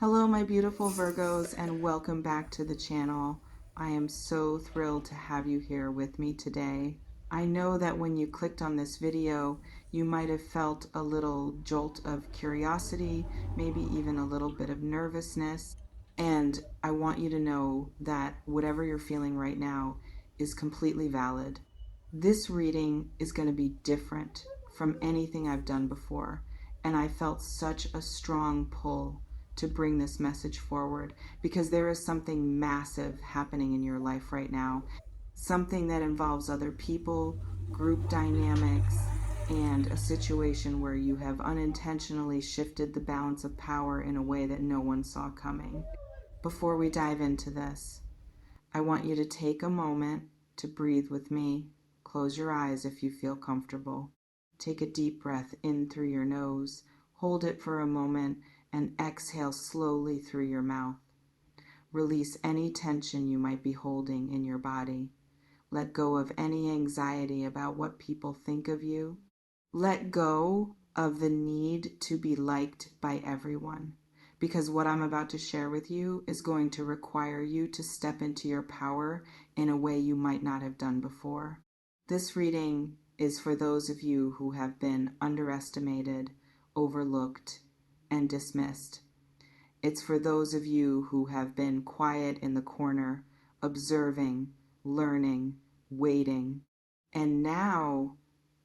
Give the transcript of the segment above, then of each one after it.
Hello, my beautiful Virgos, and welcome back to the channel. I am so thrilled to have you here with me today. I know that when you clicked on this video, you might have felt a little jolt of curiosity, maybe even a little bit of nervousness. And I want you to know that whatever you're feeling right now is completely valid. This reading is going to be different from anything I've done before, and I felt such a strong pull to bring this message forward because there is something massive happening in your life right now, something that involves other people, group dynamics, and a situation where you have unintentionally shifted the balance of power in a way that no one saw coming. Before we dive into this, I want you to take a moment to breathe with me. Close your eyes if you feel comfortable. Take a deep breath in through your nose, hold it for a moment, and exhale slowly through your mouth. Release any tension you might be holding in your body. Let go of any anxiety about what people think of you. Let go of the need to be liked by everyone, because what I'm about to share with you is going to require you to step into your power in a way you might not have done before. This reading is for those of you who have been underestimated, overlooked, and dismissed. It's for those of you who have been quiet in the corner, observing, learning, waiting. And now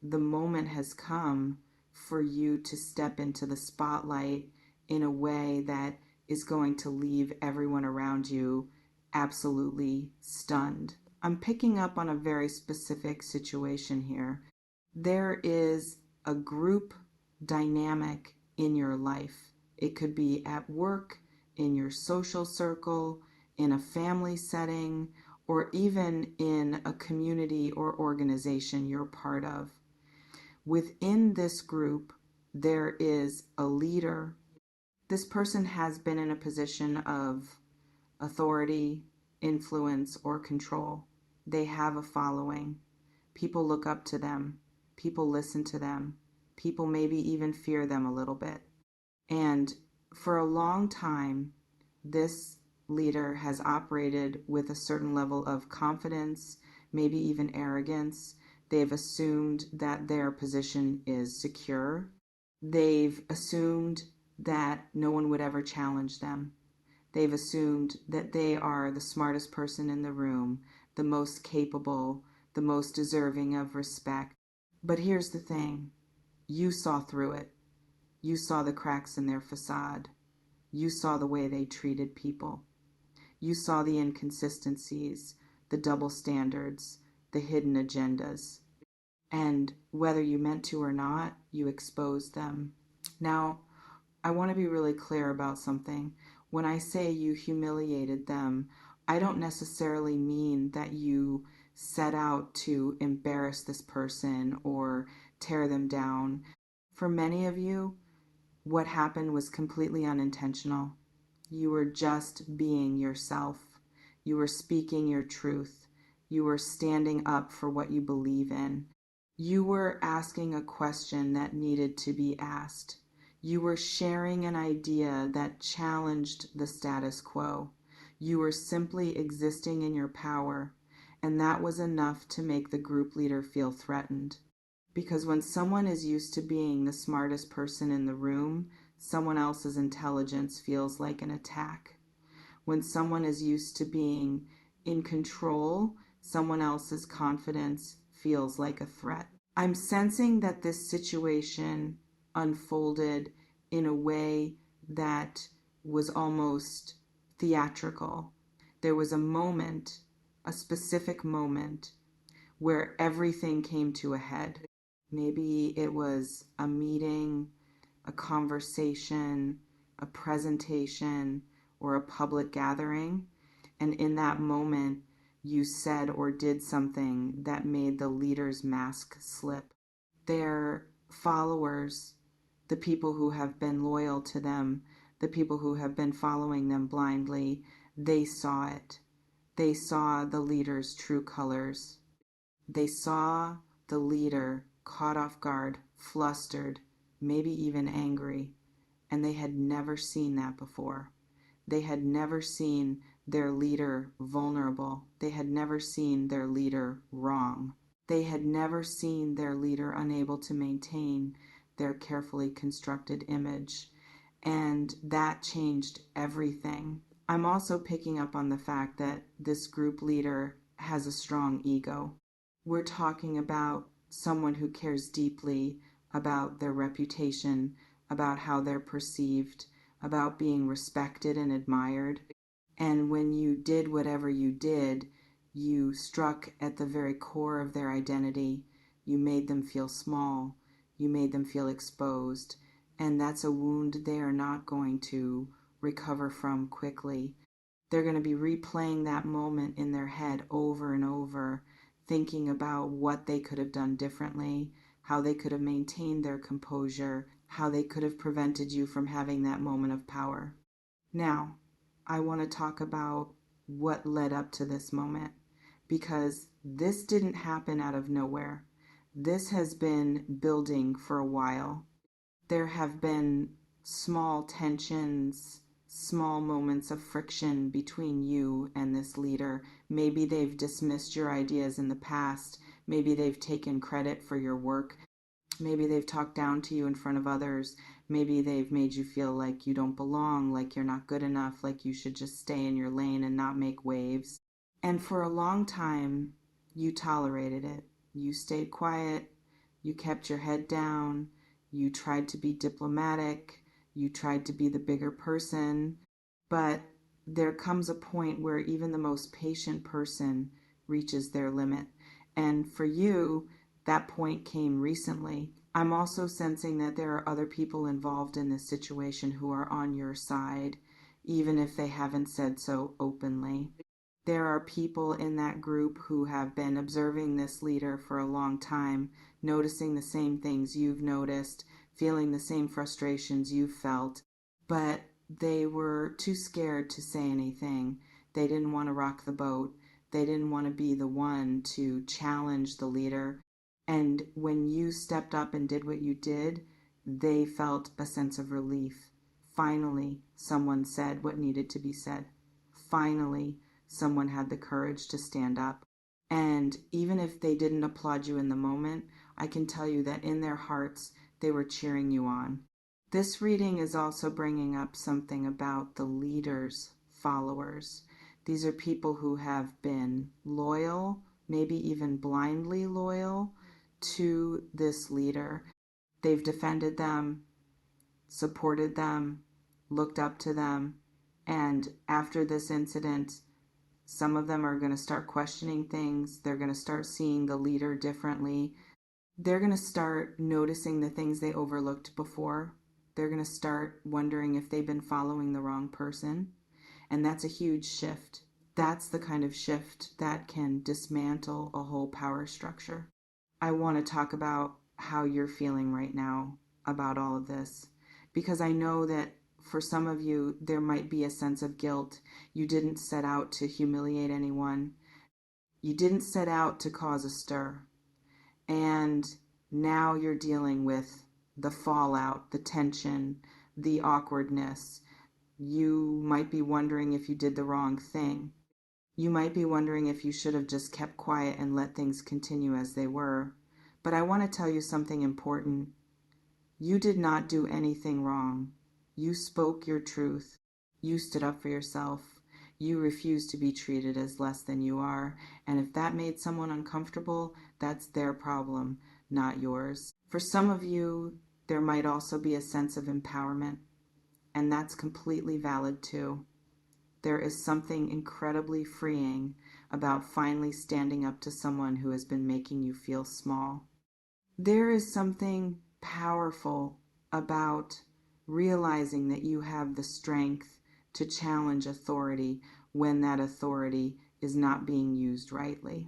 the moment has come for you to step into the spotlight in a way that is going to leave everyone around you absolutely stunned. I'm picking up on a very specific situation here. There is a group dynamic in your life. It could be at work, in your social circle, in a family setting, or even in a community or organization you're part of. Within this group, there is a leader. This person has been in a position of authority, influence, or control. They have a following. People look up to them. People listen to them. People maybe even fear them a little bit. And for a long time, this leader has operated with a certain level of confidence, maybe even arrogance. They've assumed that their position is secure. They've assumed that no one would ever challenge them. They've assumed that they are the smartest person in the room, the most capable, the most deserving of respect. But here's the thing. You saw through it. You saw the cracks in their facade. You saw the way they treated people. You saw the inconsistencies, the double standards, the hidden agendas. And whether you meant to or not, you exposed them. Now, I want to be really clear about something. When I say you humiliated them, I don't necessarily mean that you set out to embarrass this person or tear them down. For many of you, what happened was completely unintentional. You were just being yourself. You were speaking your truth. You were standing up for what you believe in. You were asking a question that needed to be asked. You were sharing an idea that challenged the status quo. You were simply existing in your power, and that was enough to make the group leader feel threatened. Because when someone is used to being the smartest person in the room, someone else's intelligence feels like an attack. When someone is used to being in control, someone else's confidence feels like a threat. I'm sensing that this situation unfolded in a way that was almost theatrical. There was a moment, a specific moment, where everything came to a head. Maybe it was a meeting, a conversation, a presentation, or a public gathering. And in that moment, you said or did something that made the leader's mask slip. Their followers, the people who have been loyal to them, the people who have been following them blindly, they saw it. They saw the leader's true colors. They saw the leader caught off guard, flustered, maybe even angry, and they had never seen that before. They had never seen their leader vulnerable. They had never seen their leader wrong. They had never seen their leader unable to maintain their carefully constructed image. And that changed everything. I'm also picking up on the fact that this group leader has a strong ego. We're talking about someone who cares deeply about their reputation, about how they're perceived, about being respected and admired. And when you did whatever you did, you struck at the very core of their identity. You made them feel small. You made them feel exposed. And that's a wound they are not going to recover from quickly. They're going to be replaying that moment in their head over and over, thinking about what they could have done differently, how they could have maintained their composure, how they could have prevented you from having that moment of power. Now, I want to talk about what led up to this moment, because this didn't happen out of nowhere. This has been building for a while. There have been small tensions, small moments of friction between you and this leader. Maybe they've dismissed your ideas in the past. Maybe they've taken credit for your work. Maybe they've talked down to you in front of others. Maybe they've made you feel like you don't belong, like you're not good enough, like you should just stay in your lane and not make waves. And for a long time, you tolerated it. You stayed quiet. You kept your head down. You tried to be diplomatic. You tried to be the bigger person. But there comes a point where even the most patient person reaches their limit. And for you, that point came recently. I'm also sensing that there are other people involved in this situation who are on your side, even if they haven't said so openly. There are people in that group who have been observing this leader for a long time, noticing the same things you've noticed, feeling the same frustrations you've felt, but they were too scared to say anything. They didn't want to rock the boat. They didn't want to be the one to challenge the leader. And when you stepped up and did what you did, they felt a sense of relief. Finally, someone said what needed to be said. Finally, someone had the courage to stand up. And even if they didn't applaud you in the moment, I can tell you that in their hearts, they were cheering you on. This reading is also bringing up something about the leader's followers. These are people who have been loyal, maybe even blindly loyal, to this leader. They've defended them, supported them, looked up to them, and after this incident, some of them are going to start questioning things. They're going to start seeing the leader differently. They're going to start noticing the things they overlooked before. They're going to start wondering if they've been following the wrong person. And that's a huge shift. That's the kind of shift that can dismantle a whole power structure. I want to talk about how you're feeling right now about all of this, because I know that for some of you, there might be a sense of guilt. You didn't set out to humiliate anyone. You didn't set out to cause a stir. And now you're dealing with the fallout, the tension, the awkwardness. You might be wondering if you did the wrong thing. You might be wondering if you should have just kept quiet and let things continue as they were. But I want to tell you something important. You did not do anything wrong. You spoke your truth. You stood up for yourself. You refused to be treated as less than you are. And if that made someone uncomfortable, that's their problem, not yours. For some of you, there might also be a sense of empowerment, and that's completely valid too. There is something incredibly freeing about finally standing up to someone who has been making you feel small. There is something powerful about realizing that you have the strength to challenge authority when that authority is not being used rightly.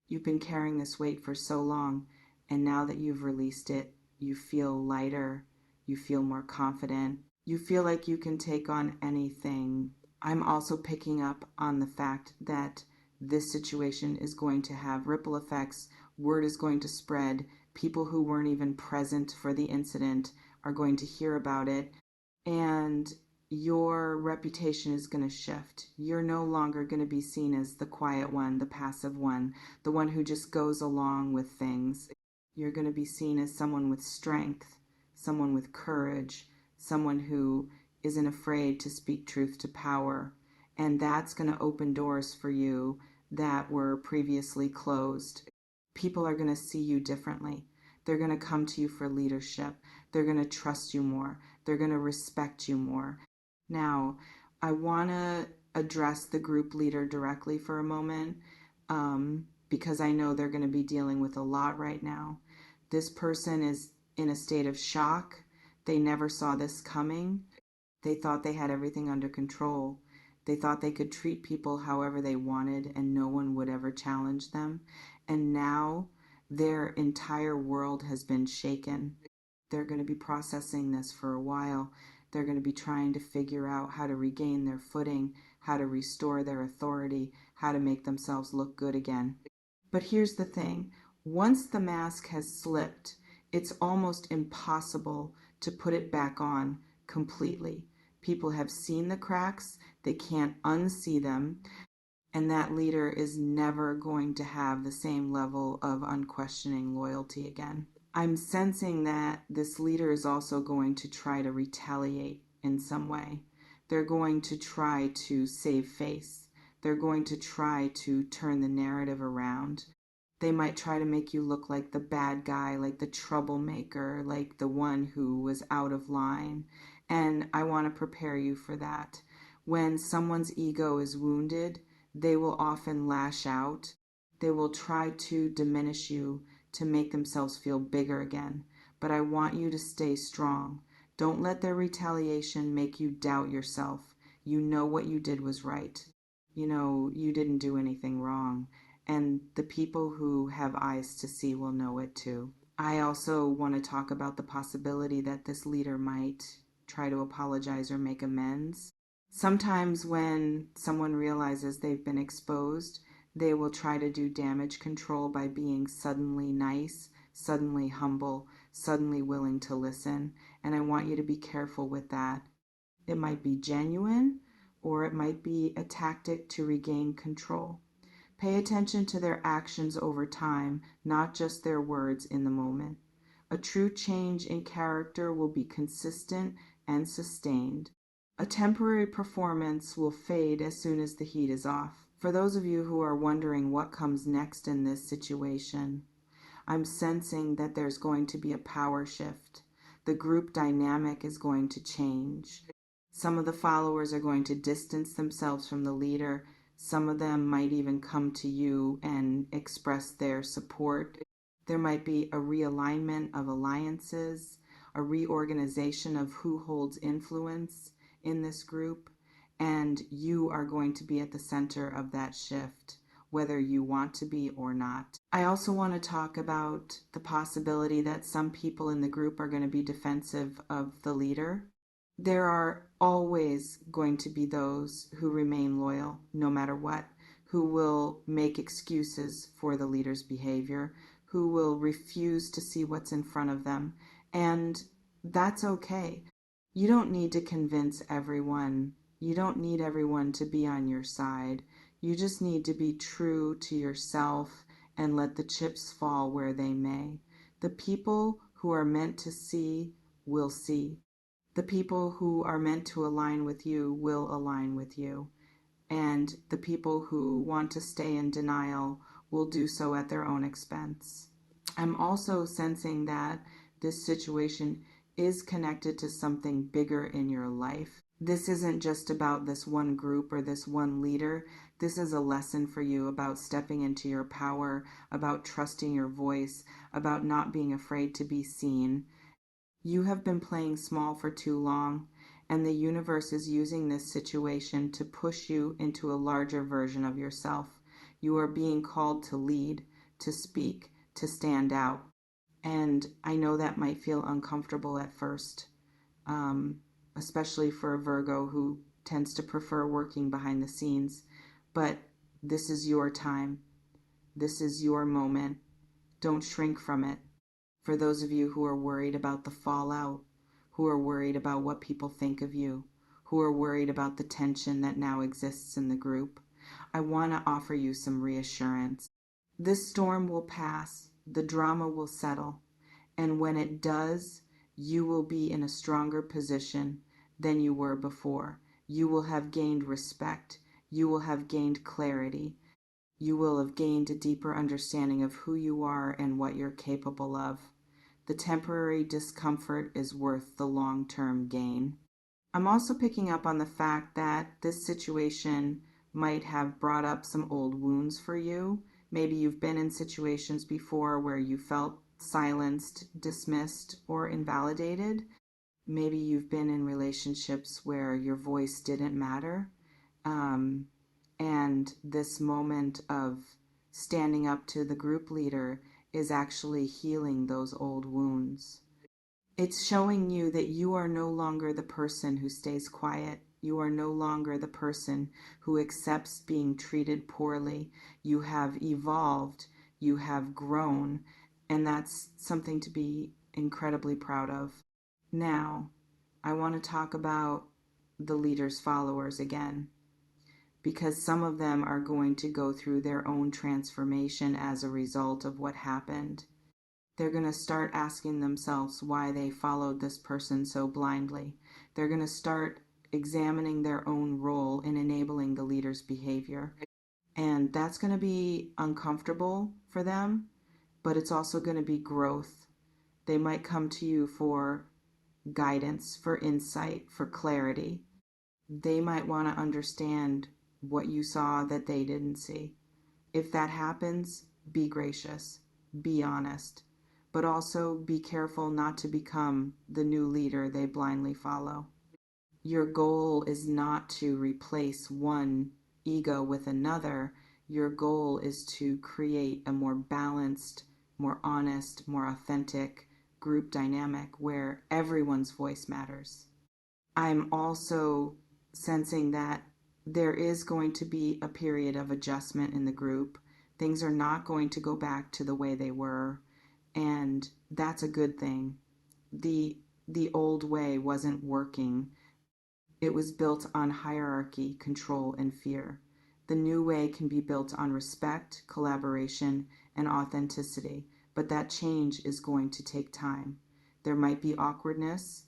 You've been carrying this weight for so long, and now that you've released it, you feel lighter, you feel more confident, you feel like you can take on anything. I'm also picking up on the fact that this situation is going to have ripple effects. Word is going to spread. People who weren't even present for the incident are going to hear about it. And your reputation is going to shift. You're no longer going to be seen as the quiet one, the passive one, the one who just goes along with things. You're going to be seen as someone with strength, someone with courage, someone who isn't afraid to speak truth to power. And that's going to open doors for you that were previously closed. People are going to see you differently. They're going to come to you for leadership. They're going to trust you more. They're going to respect you more. Now, I want to address the group leader directly for a moment, because I know they're going to be dealing with a lot right now. This person is in a state of shock. They never saw this coming. They thought they had everything under control. They thought they could treat people however they wanted and no one would ever challenge them. And now their entire world has been shaken. They're going to be processing this for a while. They're going to be trying to figure out how to regain their footing, how to restore their authority, how to make themselves look good again. But here's the thing. Once the mask has slipped, it's almost impossible to put it back on completely. People have seen the cracks. They can't unsee them. And that leader is never going to have the same level of unquestioning loyalty again. I'm sensing that this leader is also going to try to retaliate in some way. They're going to try to save face. They're going to try to turn the narrative around. They might try to make you look like the bad guy, like the troublemaker, like the one who was out of line. And I want to prepare you for that. When someone's ego is wounded, they will often lash out. They will try to diminish you to make themselves feel bigger again. But I want you to stay strong. Don't let their retaliation make you doubt yourself. You know what you did was right. You know you didn't do anything wrong. And the people who have eyes to see will know it too. I also want to talk about the possibility that this leader might try to apologize or make amends. Sometimes when someone realizes they've been exposed, they will try to do damage control by being suddenly nice, suddenly humble, suddenly willing to listen. And I want you to be careful with that. It might be genuine, or it might be a tactic to regain control. Pay attention to their actions over time, not just their words in the moment. A true change in character will be consistent and sustained. A temporary performance will fade as soon as the heat is off. For those of you who are wondering what comes next in this situation, I'm sensing that there's going to be a power shift. The group dynamic is going to change. Some of the followers are going to distance themselves from the leader. Some of them might even come to you and express their support. There might be a realignment of alliances, a reorganization of who holds influence in this group, and you are going to be at the center of that shift, whether you want to be or not. I also want to talk about the possibility that some people in the group are going to be defensive of the leader. There are always going to be those who remain loyal no matter what, who will make excuses for the leader's behavior, who will refuse to see what's in front of them, and that's okay. You don't need to convince everyone. You don't need everyone to be on your side. You just need to be true to yourself and let the chips fall where they may. The people who are meant to see will see. The people who are meant to align with you will align with you. And the people who want to stay in denial will do so at their own expense. I'm also sensing that this situation is connected to something bigger in your life. This isn't just about this one group or this one leader. This is a lesson for you about stepping into your power, about trusting your voice, about not being afraid to be seen. You have been playing small for too long, and the universe is using this situation to push you into a larger version of yourself. You are being called to lead, to speak, to stand out. And I know that might feel uncomfortable at first, especially for a Virgo who tends to prefer working behind the scenes. But this is your time. This is your moment. Don't shrink from it. For those of you who are worried about the fallout, who are worried about what people think of you, who are worried about the tension that now exists in the group, I want to offer you some reassurance. This storm will pass, the drama will settle, and when it does, you will be in a stronger position than you were before. You will have gained respect. You will have gained clarity. You will have gained a deeper understanding of who you are and what you're capable of. The temporary discomfort is worth the long-term gain. I'm also picking up on the fact that this situation might have brought up some old wounds for you. Maybe you've been in situations before where you felt silenced, dismissed, or invalidated. Maybe you've been in relationships where your voice didn't matter. And this moment of standing up to the group leader is actually healing those old wounds. It's showing you that you are no longer the person who stays quiet. You are no longer the person who accepts being treated poorly. You have evolved, you have grown, and that's something to be incredibly proud of. Now, I want to talk about the leader's followers again, because some of them are going to go through their own transformation as a result of what happened. They're going to start asking themselves why they followed this person so blindly. They're going to start examining their own role in enabling the leader's behavior. And that's going to be uncomfortable for them, but it's also going to be growth. They might come to you for guidance, for insight, for clarity. They might want to understand what you saw that they didn't see. If that happens, be gracious, be honest, but also be careful not to become the new leader they blindly follow. Your goal is not to replace one ego with another. Your goal is to create a more balanced, more honest, more authentic group dynamic where everyone's voice matters. I'm also sensing that there is going to be a period of adjustment in the group. Things are not going to go back to the way they were, and that's a good thing. The old way wasn't working. It was built on hierarchy, control, and fear. The new way can be built on respect, collaboration, and authenticity, but that change is going to take time. There might be awkwardness,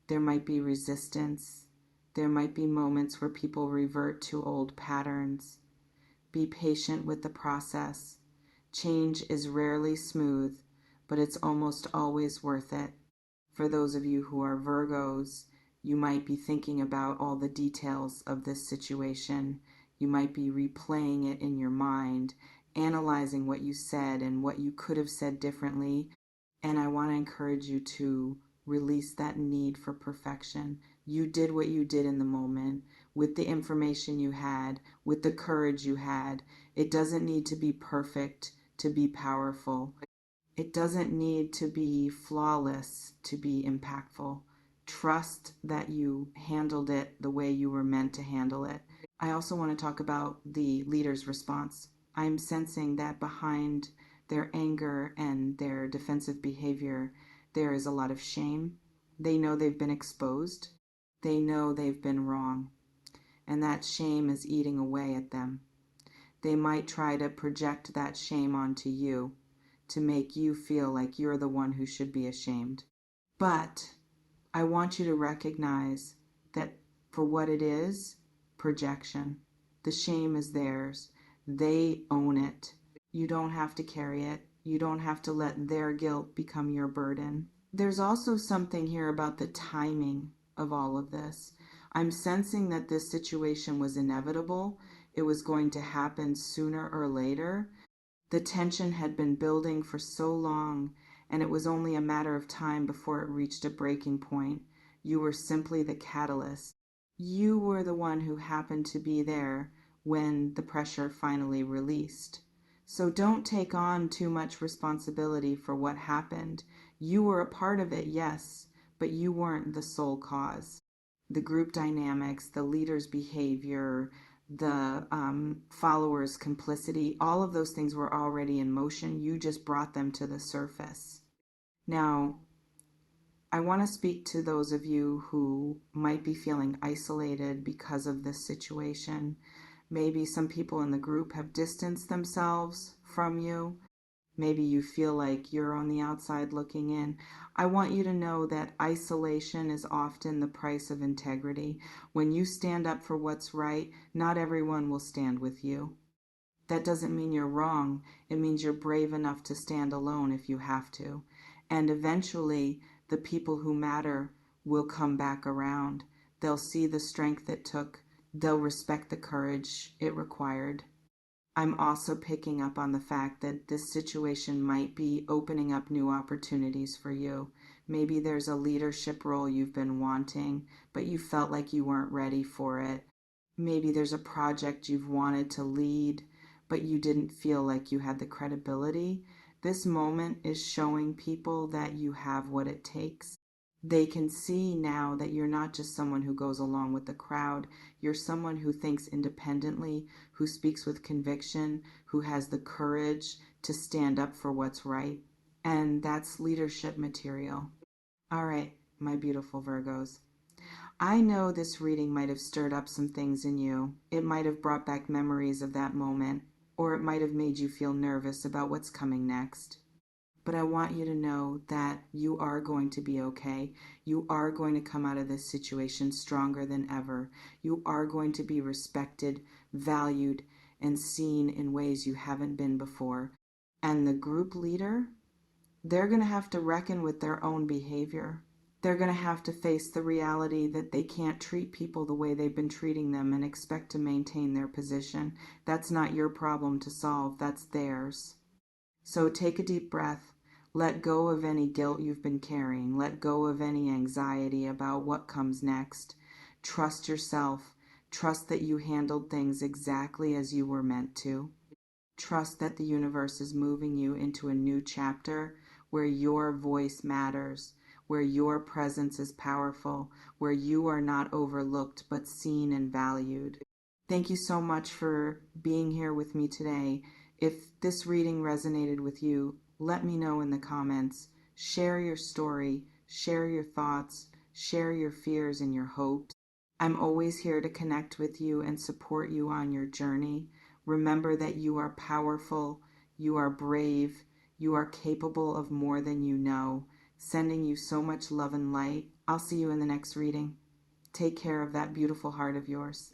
there might be resistance, there might be moments where people revert to old patterns. Be patient with the process. Change is rarely smooth, but it's almost always worth it. For those of you who are Virgos, you might be thinking about all the details of this situation. You might be replaying it in your mind, analyzing what you said and what you could have said differently. And I want to encourage you to release that need for perfection. You did what you did in the moment with the information you had, with the courage you had. It doesn't need to be perfect to be powerful. It doesn't need to be flawless to be impactful. Trust that you handled it the way you were meant to handle it. I also want to talk about the leader's response. I'm sensing that behind their anger and their defensive behavior, there is a lot of shame. They know they've been exposed. They know they've been wrong. And that shame is eating away at them. They might try to project that shame onto you to make you feel like you're the one who should be ashamed. But I want you to recognize that for what it is, projection. The shame is theirs. They own it. You don't have to carry it. You don't have to let their guilt become your burden. There's also something here about the timing of all of this. I'm sensing that this situation was inevitable. It was going to happen sooner or later. The tension had been building for so long, and it was only a matter of time before it reached a breaking point. You were simply the catalyst. You were the one who happened to be there when the pressure finally released. So don't take on too much responsibility for what happened. You were a part of it, yes, but you weren't the sole cause. The group dynamics, the leader's behavior, the followers' complicity, all of those things were already in motion. You just brought them to the surface. Now, I want to speak to those of you who might be feeling isolated because of this situation. Maybe some people in the group have distanced themselves from you. Maybe you feel like you're on the outside looking in. I want you to know that isolation is often the price of integrity. When you stand up for what's right, not everyone will stand with you. That doesn't mean you're wrong. It means you're brave enough to stand alone if you have to. And eventually, the people who matter will come back around. They'll see the strength it took. They'll respect the courage it required. I'm also picking up on the fact that this situation might be opening up new opportunities for you. Maybe there's a leadership role you've been wanting, but you felt like you weren't ready for it. Maybe there's a project you've wanted to lead, but you didn't feel like you had the credibility. This moment is showing people that you have what it takes. They can see now that you're not just someone who goes along with the crowd. You're someone who thinks independently, who speaks with conviction, who has the courage to stand up for what's right. And that's leadership material. All right, my beautiful Virgos. I know this reading might have stirred up some things in you. It might have brought back memories of that moment, or it might have made you feel nervous about what's coming next. But I want you to know that you are going to be okay. You are going to come out of this situation stronger than ever. You are going to be respected, valued, and seen in ways you haven't been before. And the group leader, they're going to have to reckon with their own behavior. They're going to have to face the reality that they can't treat people the way they've been treating them and expect to maintain their position. That's not your problem to solve. That's theirs. So take a deep breath. Let go of any guilt you've been carrying. Let go of any anxiety about what comes next. Trust yourself. Trust that you handled things exactly as you were meant to. Trust that the universe is moving you into a new chapter where your voice matters, where your presence is powerful, where you are not overlooked but seen and valued. Thank you so much for being here with me today. If this reading resonated with you, let me know in the comments. Share your story, share your thoughts, share your fears and your hopes. I'm always here to connect with you and support you on your journey. Remember that you are powerful, you are brave, you are capable of more than you know. Sending you so much love and light. I'll see you in the next reading. Take care of that beautiful heart of yours.